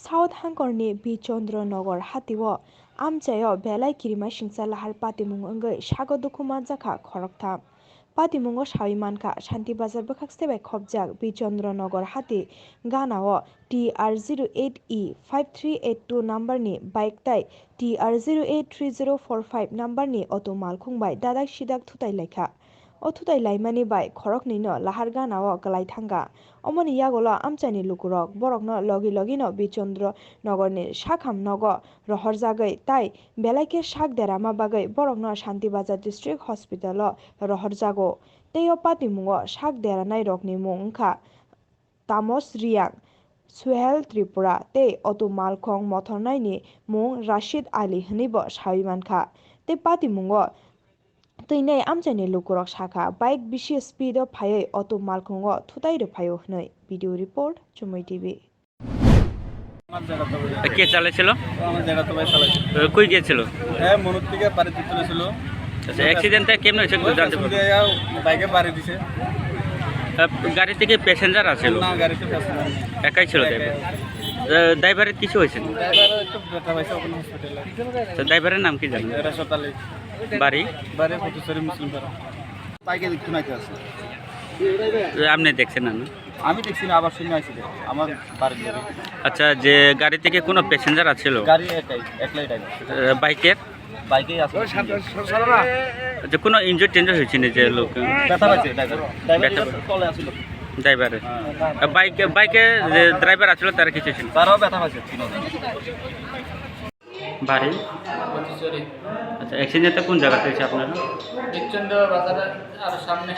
South Hangkorni Birchandra Nagar Hati o amchayo belai kirima singsa lahar Patimwng Sakgo Dukhumankha Khoroktham. Patimwng Sawi Mankha Shanti Bazar Bwkhak Stebai Khopjak Birchandra Nagar Hati Ganao TR08E 5382 number ni bike tai TR083045 number ni auto malkhungbai dadak sidak thutai lekha. O thutai laimani bai khorokni no lahar ganao kalai thanga. Omoni yagolo amchani lukurok borokno logi no Birchandra Nagarni sakham nogo rohorjagai tai belaike sak derama bagai borokno Shanti Bazar District Hospital o rohorjago. Tei o Patimwng sak deranai rokni mung wngkha Tamos Riang Suhel TRIPURA tei auto malkhong mothornai ni mung Rashid Ali hinibo sawi mankha. Tei Patimwng teinai amchani lukurok sakha bike bisi speed o phaioi auto malkhongo thutai rwphaio hnoi. Video report CHUMUI TV. কে চালাচ্ছিল? আমার জায়গা তো ভাই চালাইছিল। কই গিয়েছিল? হ্যাঁ মনুর থেকে বাড়ি চলেছিল। আচ্ছা অ্যাক্সিডেন্টটা কেমন হয়েছে একটু জানতে পারবো? বাইকে বাড়ি দিছে। গাড়ি থেকে প্যাসেঞ্জার আছিল? না গাড়িতে প্যাসেঞ্জার একাই ছিল ড্রাইভার। ড্রাইভারের কিছু হয়েছে? ড্রাইভার একটু ব্যথা পাইছে ওখানে হসপিটালে। আচ্ছা ড্রাইভারের নাম কি জানেন? রাশিদ আলী। বাড়ি? বাড়ি ফতুসরি মুসলিম পাড়া। বাইকে দেখতে নাকি আছে। আপনি দেখছেন না? আমি দেখছি না আবার শুনে আইছি আমার বাড়ির লোক। আচ্ছা যে গাড়ি থেকে কোনো প্যাসেঞ্জার আছিল? গাড়ি একলাই ড্রাইভার। বাইকের? বাইকেই আছে। যে কোনো ইনজুরি টেঞ্জুরি হয়েছে না যে লোক? ব্যথা পাইছে ড্রাইভার। ড্রাইভার তলে আছিল। ড্রাইভারে? বাইকে যে ড্রাইভার আছিল তার কিছু ছিল? তারও ব্যথা পাইছে। বাড়ি? ফতুসরি। আচ্ছা অ্যাক্সিডেন্টটা কোন জায়গাতে হয়েছে আপনার? বিরচন্দ্র বাজারের আর সামনে।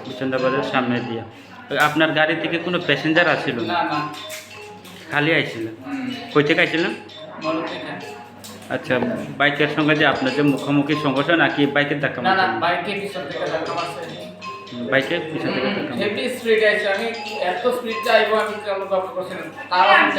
বিরচন্দ্র বাজারের সামনে দিয়ে। আপনার গাড়ি থেকে কোনো প্যাসেঞ্জার আছিল? না না খালি আইছিল? কই থেকে আইছিল? মলু থেকে। আচ্ছা বাইকের সঙ্গে যে আপনার যে মুখোমুখি সংঘর্ষ নাকি বাইকের ধাক্কা না না মারছে? বাইকে পিছন থেকে ধাক্কা মারছে। বাইকে পিছন থেকে ধাক্কা মারছে। হেভি স্পিড আছে আমি এত স্পিড চাইবো আমি চালু করতে পারছি না। তাও আমি